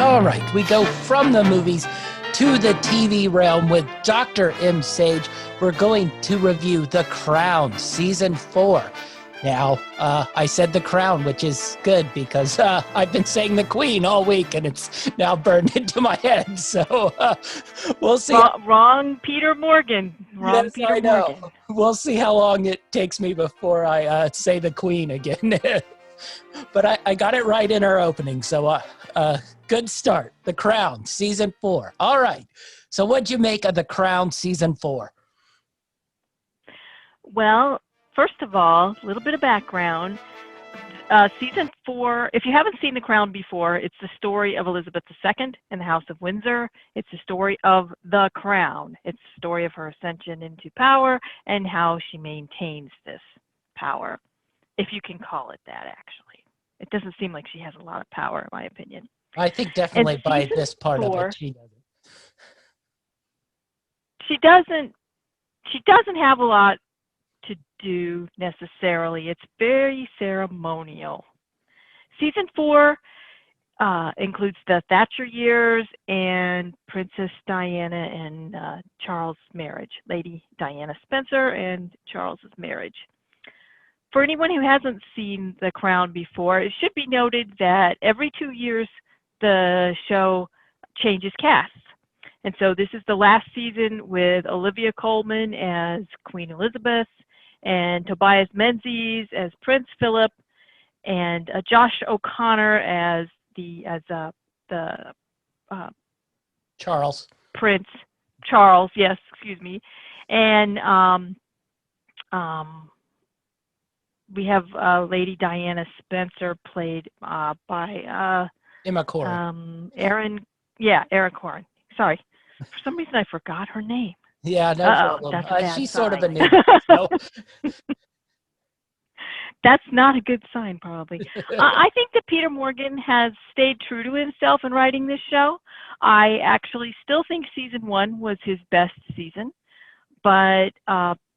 All right, we go from the movies to the TV realm with Dr. M. Sage. We're going to review The Crown Season 4. Now, I said The Crown, which is good because I've been saying the Queen all week and it's now burned into my head. So we'll see. Wrong Peter Morgan. Wrong Yes, Peter I know. Morgan. We'll see how long it takes me before I say the Queen again. But I got it right in our opening, so good start. The Crown, Season 4. All right. So what'd you make of The Crown, Season 4? Well, first of all, a little bit of background. Season 4, if you haven't seen The Crown before, it's the story of Elizabeth II and the House of Windsor. It's the story of the Crown. It's the story of her ascension into power and how she maintains this power, if you can call it that, actually. It doesn't seem like she has a lot of power, in my opinion. I think definitely by this part of it, she doesn't. She doesn't have a lot to do necessarily. It's very ceremonial. Season 4 includes the Thatcher years and Princess Diana and Charles' marriage, Lady Diana Spencer and Charles's marriage. For anyone who hasn't seen The Crown before, it should be noted that every 2 years the show changes casts. And so this is the last season with Olivia Colman as Queen Elizabeth and Tobias Menzies as Prince Philip and Josh O'Connor as the Charles. Prince Charles, yes, excuse me. And we have Lady Diana Spencer played by Emma Corrin. Erin Corrin. Sorry. For some reason I forgot her name. Yeah, no problem. She's sign. sort of a new. So. That's not a good sign, probably. I think that Peter Morgan has stayed true to himself in writing this show. I actually still think season 1 was his best season, but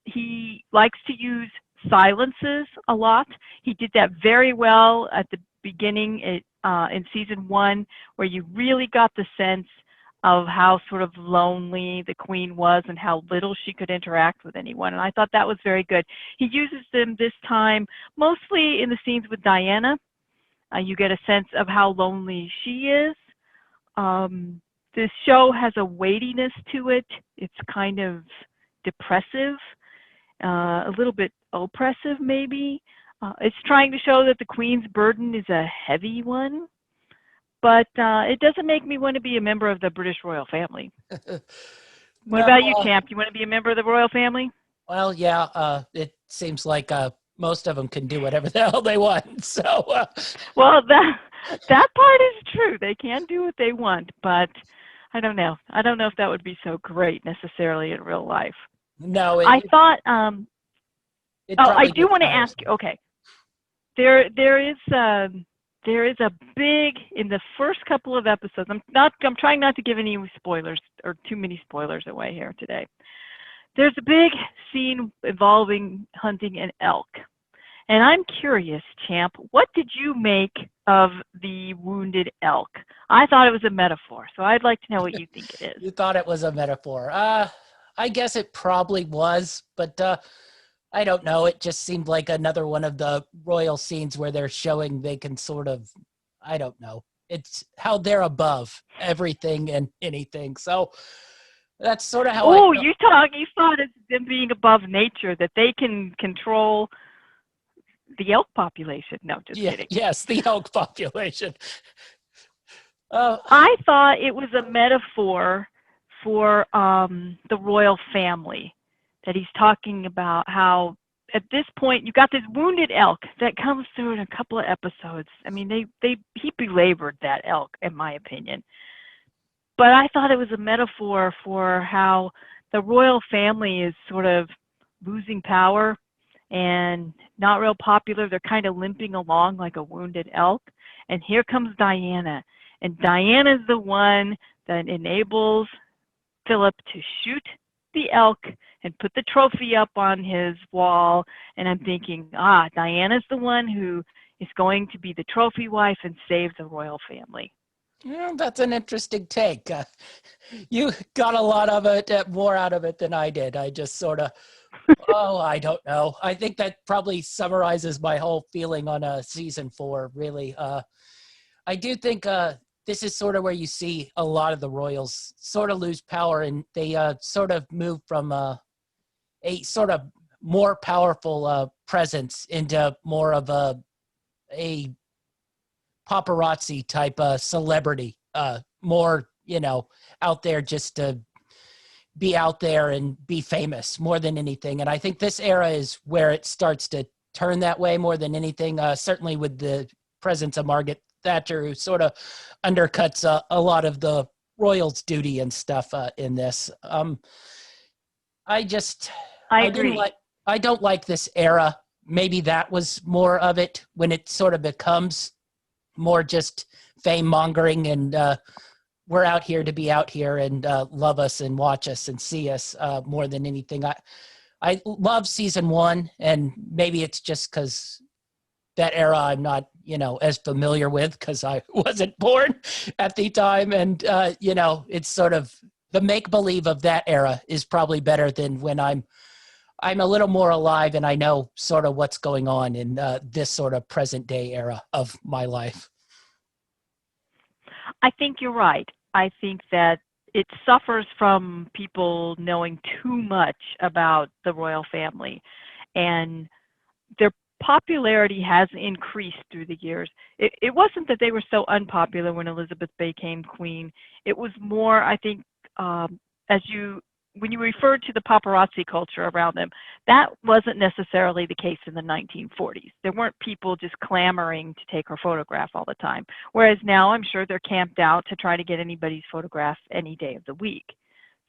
he likes to use silences a lot. He did that very well at the beginning in season 1, where you really got the sense of how sort of lonely the Queen was and how little she could interact with anyone. And I thought that was very good. He uses them this time mostly in the scenes with Diana. You get a sense of how lonely she is. This show has a weightiness to it. It's kind of depressive, a little bit oppressive maybe. It's trying to show that the Queen's burden is a heavy one. But it doesn't make me want to be a member of the British royal family. What about you, Champ? You want to be a member of the royal family? Well, yeah. It seems like most of them can do whatever the hell they want. So. Well, that part is true. They can do what they want, but I don't know. I don't know if that would be so great necessarily in real life. No. I thought. I do want to ask you. Okay. There is a big, in the first couple of episodes, I'm trying not to give any spoilers or too many spoilers away here today. There's a big scene involving hunting an elk. And I'm curious, Champ, what did you make of the wounded elk? I thought it was a metaphor, so I'd like to know what you think it is. You thought it was a metaphor. I guess it probably was, but I don't know. It just seemed like another one of the royal scenes where they're showing they can sort of, I don't know. It's how they're above everything and anything. So that's sort of how Oh, you thought it's them being above nature, that they can control the elk population. No, just kidding. Yes, the elk population. I thought it was a metaphor for the royal family. That he's talking about how at this point you got this wounded elk that comes through in a couple of episodes. I mean, he belabored that elk, in my opinion. But I thought it was a metaphor for how the royal family is sort of losing power and not real popular. They're kind of limping along like a wounded elk. And here comes Diana. And Diana's the one that enables Philip to shoot the elk and put the trophy up on his wall. And I'm thinking, Diana's the one who is going to be the trophy wife and save the royal family. Yeah, that's an interesting take. You got a lot of it, more out of it than I did. I just sort of, oh, I don't know. I think that probably summarizes my whole feeling on season 4, really. I do think this is sort of where you see a lot of the Royals sort of lose power, and they sort of move from a sort of more powerful presence into more of a paparazzi type celebrity, more, out there just to be out there and be famous more than anything. And I think this era is where it starts to turn that way more than anything, certainly with the presence of Margaret Thatcher, who sort of undercuts a lot of the Royals' duty and stuff in this. I just, I I didn't agree. like, I don't like this era. Maybe that was more of it when it sort of becomes more just fame mongering and we're out here to be out here and love us and watch us and see us more than anything. I love season 1, and maybe it's just because that era I'm not, as familiar with because I wasn't born at the time. And, it's sort of the make believe of that era is probably better than when I'm a little more alive and I know sort of what's going on in this sort of present day era of my life. I think you're right. I think that it suffers from people knowing too much about the royal family, and their popularity has increased through the years. It wasn't that they were so unpopular when Elizabeth became queen. It was more, I think, as you when you referred to the paparazzi culture around them, that wasn't necessarily the case in the 1940s. There weren't people just clamoring to take her photograph all the time. Whereas now I'm sure they're camped out to try to get anybody's photograph any day of the week.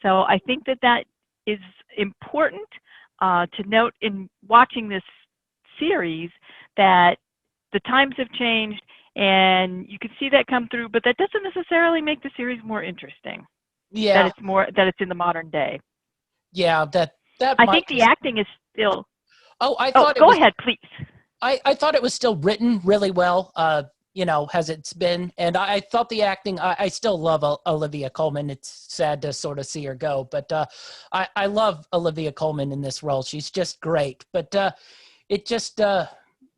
So I think that that is important to note in watching this series, that the times have changed and you can see that come through, but that doesn't necessarily make the series more interesting. Yeah, That it's in the modern day. yeah, that I might think the just. acting is still. Oh, I Oh, thought it go was. ahead, please. I thought it was still written really well. As it's been, and I thought the acting. I still love Olivia Colman. It's sad to sort of see her go, but I love Olivia Colman in this role. She's just great. But it just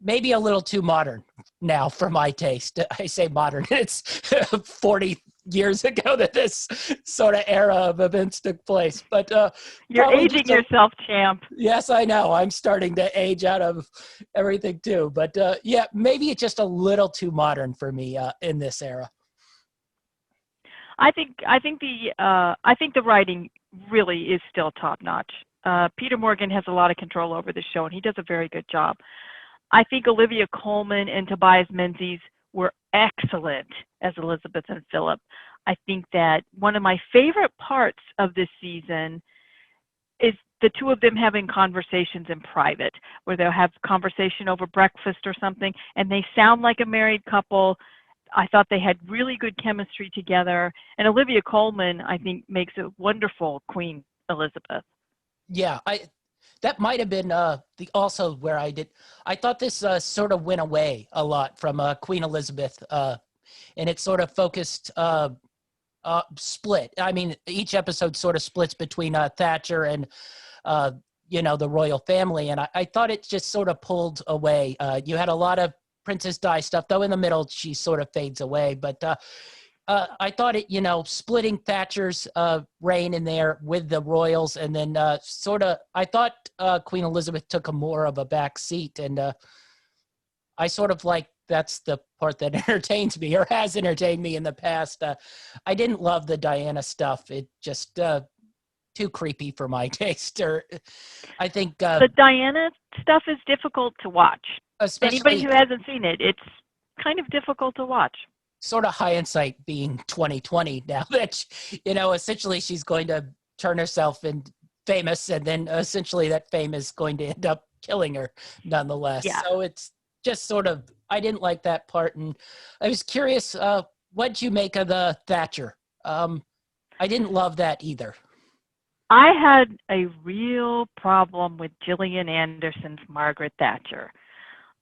maybe a little too modern now for my taste. I say modern. It's 40 years ago that this sort of era of events took place. But You're probably aging just a. yourself, champ. Yes, I know. I'm starting to age out of everything too. But yeah, maybe it's just a little too modern for me in this era. I think the writing really is still top notch. Peter Morgan has a lot of control over the show, and he does a very good job. I think Olivia Colman and Tobias Menzies were excellent as Elizabeth and Philip. I think that one of my favorite parts of this season is the two of them having conversations in private, where they'll have conversation over breakfast or something, and they sound like a married couple. I thought they had really good chemistry together, and Olivia Colman, I think, makes a wonderful Queen Elizabeth. Yeah, I that might have been the also where I thought this sort of went away a lot from Queen Elizabeth, and it sort of focused split. I mean, each episode sort of splits between Thatcher and uh, the royal family, and I thought it just sort of pulled away. You had a lot of Princess Di stuff, though in the middle she sort of fades away. But I thought it, splitting Thatcher's reign in there with the royals, and then sort of, I thought Queen Elizabeth took a more of a back seat, and I sort of like that's the part that entertains me or has entertained me in the past. I didn't love the Diana stuff. It just too creepy for my taste. Or I think, The Diana stuff is difficult to watch. Anybody especially who hasn't seen it, it's kind of difficult to watch. sort of hindsight being 2020 now that essentially she's going to turn herself in famous, and then essentially that fame is going to end up killing her nonetheless. Yeah. So it's just sort of, I didn't like that part. And I was curious, what'd you make of the Thatcher? I didn't love that either. I had a real problem with Gillian Anderson's Margaret Thatcher.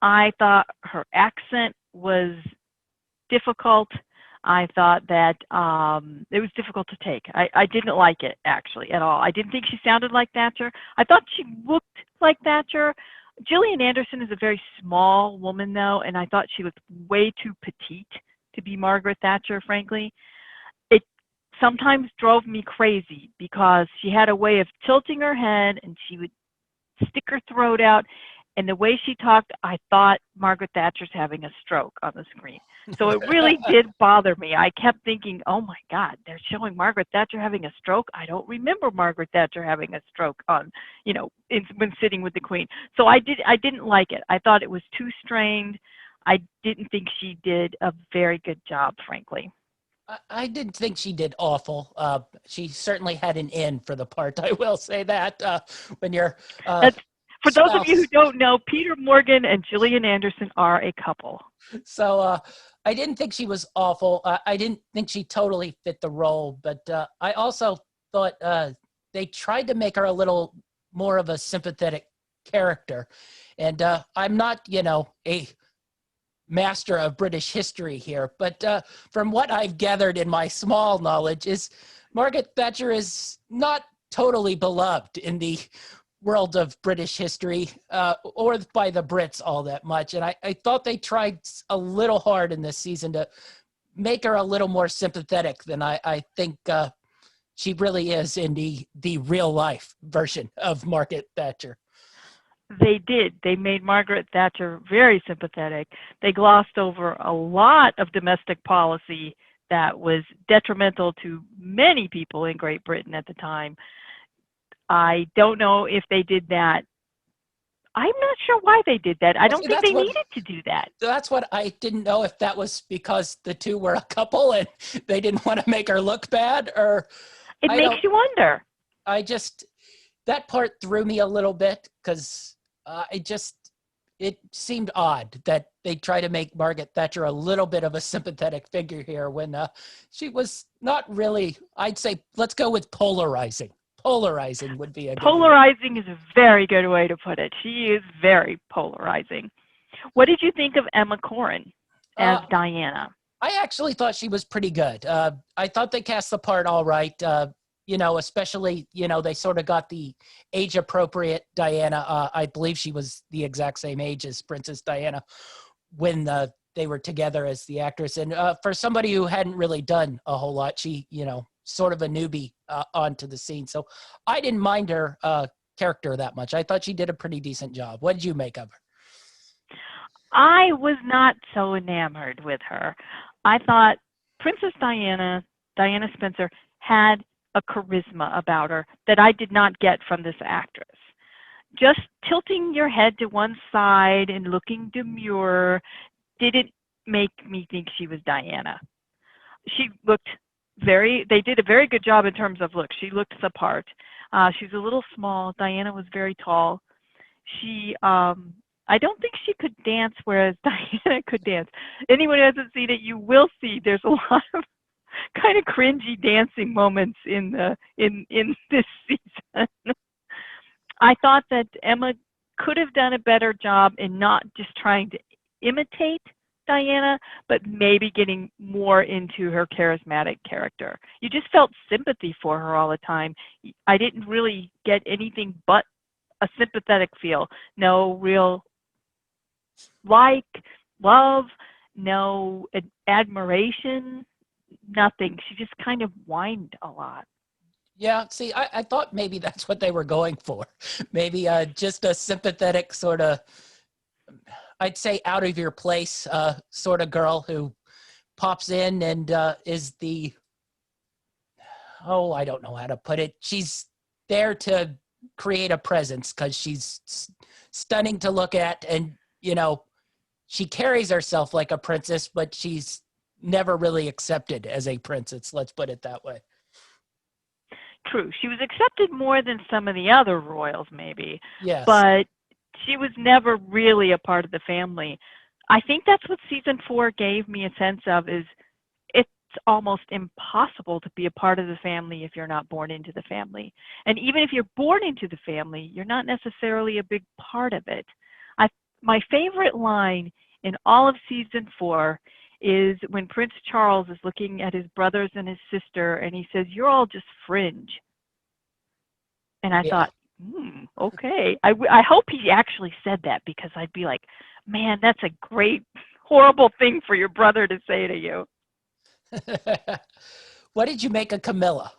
I thought her accent was difficult. I thought that it was difficult to take. I didn't like it, actually, at all. I didn't think she sounded like Thatcher. I thought she looked like Thatcher. Gillian Anderson is a very small woman, though, and I thought she looked way too petite to be Margaret Thatcher, frankly. It sometimes drove me crazy because she had a way of tilting her head and she would stick her throat out. And the way she talked, I thought Margaret Thatcher's having a stroke on the screen. So it really did bother me. I kept thinking, oh my God, they're showing Margaret Thatcher having a stroke. I don't remember Margaret Thatcher having a stroke on, when sitting with the Queen. So I didn't like it. I thought it was too strained. I didn't think she did a very good job, frankly. I didn't think she did awful. She certainly had an in for the part. I will say that when you're That's, for those of you who spouse. don't know, Peter Morgan and Gillian Anderson are a couple. So I didn't think she was awful. I didn't think she totally fit the role, but I also thought they tried to make her a little more of a sympathetic character. And I'm not, a master of British history here, but from what I've gathered in my small knowledge is Margaret Thatcher is not totally beloved in the world of British history or by the Brits all that much. And I thought they tried a little hard in this season to make her a little more sympathetic than I think she really is in the real life version of Margaret Thatcher. They did. They made Margaret Thatcher very sympathetic. They glossed over a lot of domestic policy that was detrimental to many people in Great Britain at the time. I don't know if they did that. I'm not sure why they did that. I Well, don't see, think they needed to do that. that's what I didn't know, if that was because the two were a couple and they didn't want to make her look bad, or It I makes don't, you wonder. I just, that part threw me a little bit because it seemed odd that they try to make Margaret Thatcher a little bit of a sympathetic figure here when she was not really, I'd say, let's go with polarizing. Polarizing would be a good word. Polarizing is a very good way to put it. She is very polarizing. What did you think of Emma Corrin as Diana? I actually thought she was pretty good. I thought they cast the part all right. Especially, they sort of got the age appropriate Diana. I believe she was the exact same age as Princess Diana when they were together as the actress. And for somebody who hadn't really done a whole lot, she, sort of a newbie onto the scene. So I didn't mind her character that much. I thought she did a pretty decent job. What did you make of her? I was not so enamored with her. I thought Princess Diana Spencer, had a charisma about her that I did not get from this actress. Just tilting your head to one side and looking demure didn't make me think she was Diana. She looked they did a very good job in terms of look. She looked the part. She was a little small. Diana was very tall. I don't think she could dance, whereas Diana could dance. Anyone who hasn't seen it, you will see there's a lot of kind of cringy dancing moments in this season. I thought that Emma could have done a better job in not just trying to imitate Diana, but maybe getting more into her charismatic character. You just felt sympathy for her all the time. I didn't really get anything but a sympathetic feel. No real love, no admiration, nothing. She just kind of whined a lot. Yeah, see, I thought maybe that's what they were going for. Maybe just a sympathetic sort of, I'd say out of your place sort of girl who pops in and is I don't know how to put it. She's there to create a presence because she's stunning to look at, and, she carries herself like a princess, but she's never really accepted as a princess. Let's put it that way. True. She was accepted more than some of the other royals, maybe. Yes. But she was never really a part of the family. I think that's what season 4 gave me a sense of, is it's almost impossible to be a part of the family if you're not born into the family. And even if you're born into the family, you're not necessarily a big part of it. My favorite line in all of season 4 is when Prince Charles is looking at his brothers and his sister, and he says, "You're all just fringe." And I Yeah. thought, okay. I hope he actually said that, because I'd be like, man, that's a great, horrible thing for your brother to say to you. What did you make of Camilla?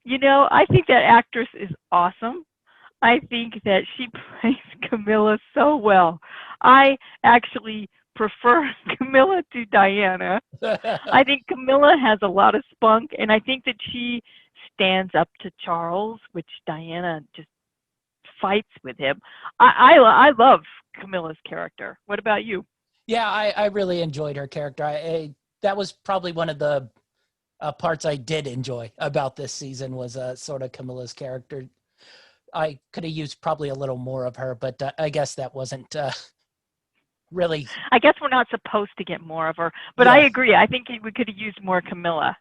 I think that actress is awesome. I think that she plays Camilla so well. I actually prefer Camilla to Diana. I think Camilla has a lot of spunk, and I think that she stands up to Charles, which Diana just fights with him. I love Camilla's character. What about you? Yeah, I really enjoyed her character. That was probably one of the parts I did enjoy about this season was sort of Camilla's character. I could have used probably a little more of her, but I guess that wasn't really. I guess we're not supposed to get more of her, but I Yeah, agree. I think we could have used more Camilla.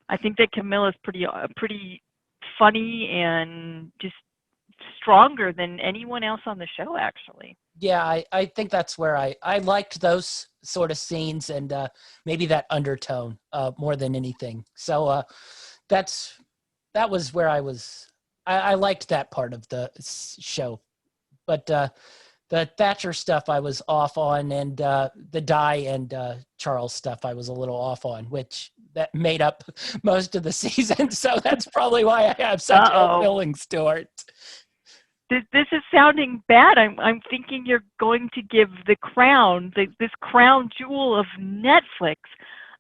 I think that Camilla's pretty funny and just stronger than anyone else on the show, actually. yeah. I think that's where I liked those sort of scenes and maybe that undertone more than anything. So that was where I was. I liked that part of the show, but the Thatcher stuff I was off on, and the Di and Charles stuff I was a little off on, which that made up most of the season. So that's probably why I have such ill Uh-oh. feelings toward. This is sounding bad. I'm thinking you're going to give The Crown, this crown jewel of Netflix,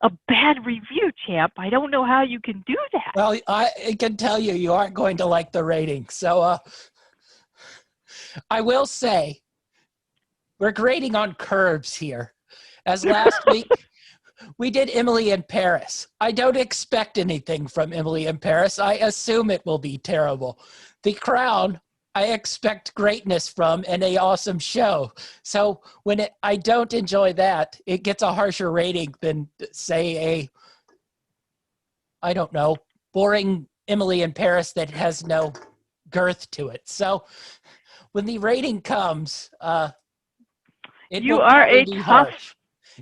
a bad review, champ. I don't know how you can do that. Well, I can tell you aren't going to like the rating. So I will say we're grading on curves here. As last week we did Emily in Paris. I don't expect anything from Emily in Paris. I assume it will be terrible. The Crown, I expect greatness from and a awesome show. So when I don't enjoy that, it gets a harsher rating than, say, I don't know, boring Emily in Paris that has no girth to it. So when the rating comes, it You will are probably a be tough harsh.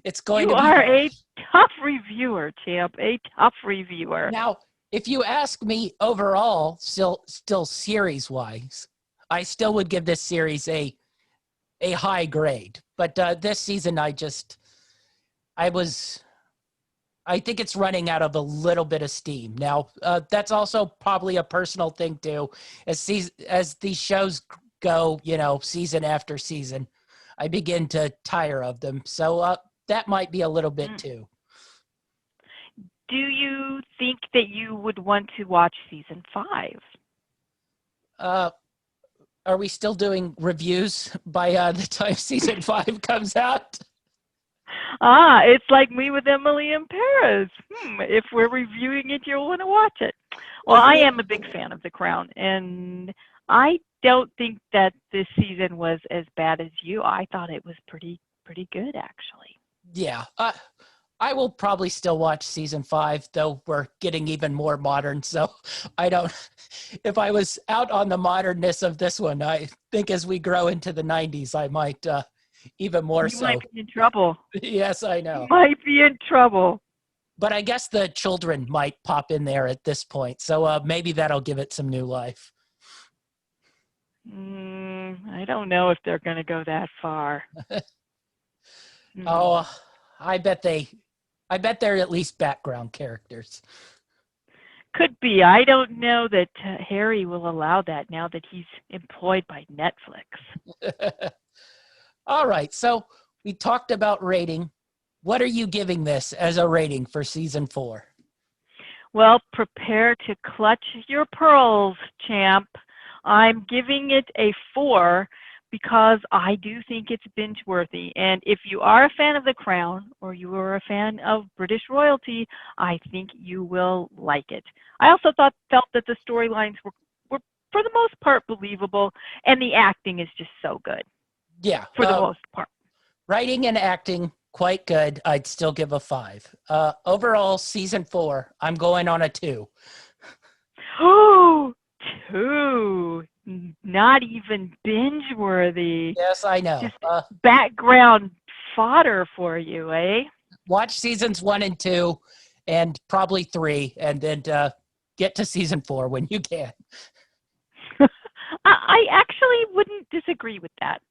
It's going you to be are a harsh. tough reviewer, champ. A tough reviewer. Now, if you ask me overall, still series wise, I still would give this series a high grade. But this season, I think it's running out of a little bit of steam. Now, that's also probably a personal thing too. As these shows go, season after season, I begin to tire of them. So that might be a little bit too. Do you think that you would want to watch season 5? Uh, are we still doing reviews by the time season 5 comes out? It's like me with Emily in Paris. If we're reviewing it, you'll want to watch it. Well, I am a big fan of The Crown, and I don't think that this season was as bad as you. I thought it was pretty good, actually. Yeah. I will probably still watch season 5, though we're getting even more modern. So I don't, if I was out on the modernness of this one, I think as we grow into the 90s, I might even more You so. might be in trouble. Yes, I know. You might be in trouble. But I guess the children might pop in there at this point. So maybe that'll give it some new life. I don't know if they're going to go that far. Oh, I bet they're at least background characters. Could be. I don't know that Harry will allow that now that he's employed by Netflix. All right. So we talked about rating. What are you giving this as a rating for season 4? Well, prepare to clutch your pearls, champ. I'm giving it a 4 because I do think it's binge worthy. And if you are a fan of The Crown or you are a fan of British royalty, I think you will like it. I also felt that the storylines were for the most part believable, and the acting is just so good. Yeah. For the most part. Writing and acting, quite good. I'd still give a 5. Overall, season 4, I'm going on a 2. Oh, 2. Not even binge worthy. Yes, I know. Just background fodder for you, eh? Watch seasons 1 and 2 and probably 3, and then get to season 4 when you can. I actually wouldn't disagree with that.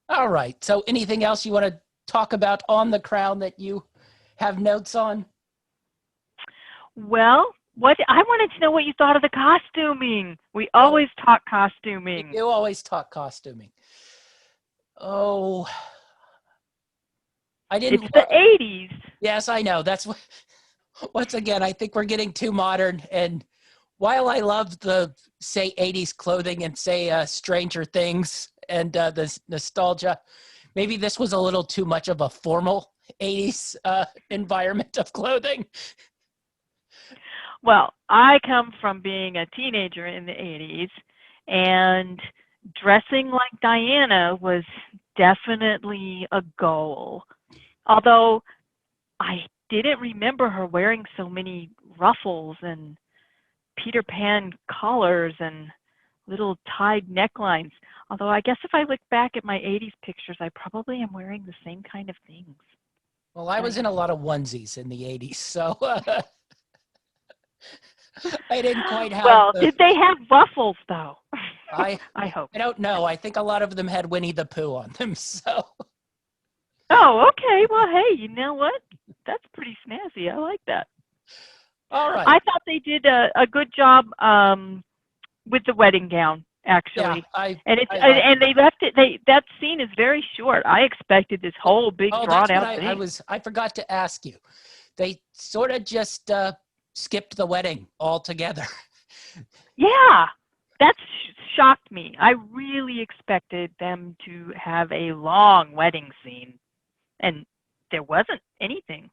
All right. So anything else you want to talk about on The Crown that you have notes on? Well, what I wanted to know what you thought of the costuming. We always talk costuming. You always talk costuming. Oh, I didn't. It's the 80s. Yes, I know. That's what. Once again, I think we're getting too modern. And while I love the, say, 80s clothing and, say, Stranger Things and the nostalgia, maybe this was a little too much of a formal 80s environment of clothing. Well, I come from being a teenager in the 80s, and dressing like Diana was definitely a goal. Although I didn't remember her wearing so many ruffles and Peter Pan collars and little tied necklines. Although I guess if I look back at my 80s pictures, I probably am wearing the same kind of things. Well, I was in a lot of onesies in the 80s, so I didn't quite have. Well, did they have ruffles, though? I hope. I don't know. I think a lot of them had Winnie the Pooh on them, so. Oh, okay. Well, hey, you know what? That's pretty snazzy. I like that. All right. I thought they did a good job with the wedding gown, actually. Yeah, and they left it. That scene is very short. I expected this whole big drawn out thing. I forgot to ask you. They sort of just skipped the wedding altogether. Yeah, that shocked me. I really expected them to have a long wedding scene, and there wasn't anything.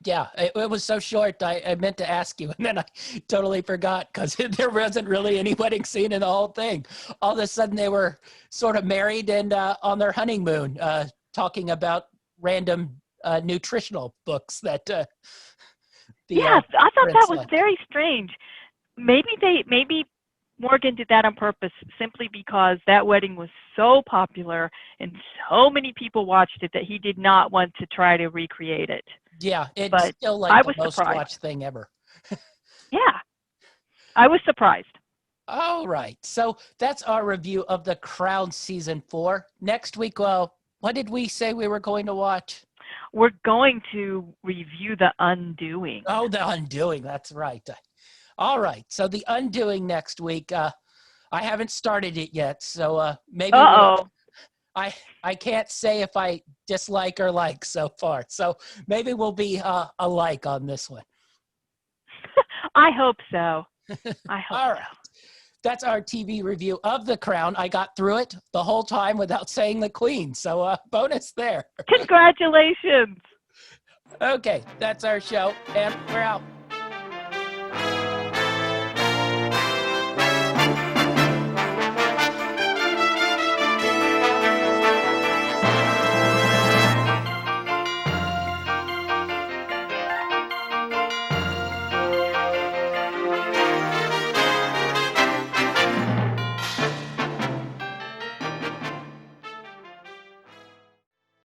Yeah, it was so short. I meant to ask you, and then I totally forgot because there wasn't really any wedding scene in the whole thing. All of a sudden, they were sort of married and on their honeymoon, talking about random nutritional books that. Yeah, I thought that was very strange. Maybe Morgan did that on purpose, simply because that wedding was so popular and so many people watched it that he did not want to try to recreate it. Yeah, it's but still like I the was most surprised. watched thing ever. Yeah, I was surprised. All right, so that's our review of The Crown Season 4. Next week, well, what did we say we were going to watch? We're going to review The Undoing. Oh, The Undoing, that's right. All right, so The Undoing next week. I haven't started it yet, so maybe I can't say if I dislike or like so far. So maybe we'll be alike on this one. I hope so. All right. That's our TV review of The Crown. I got through it the whole time without saying the Queen. So bonus there. Congratulations. Okay, that's our show, and we're out.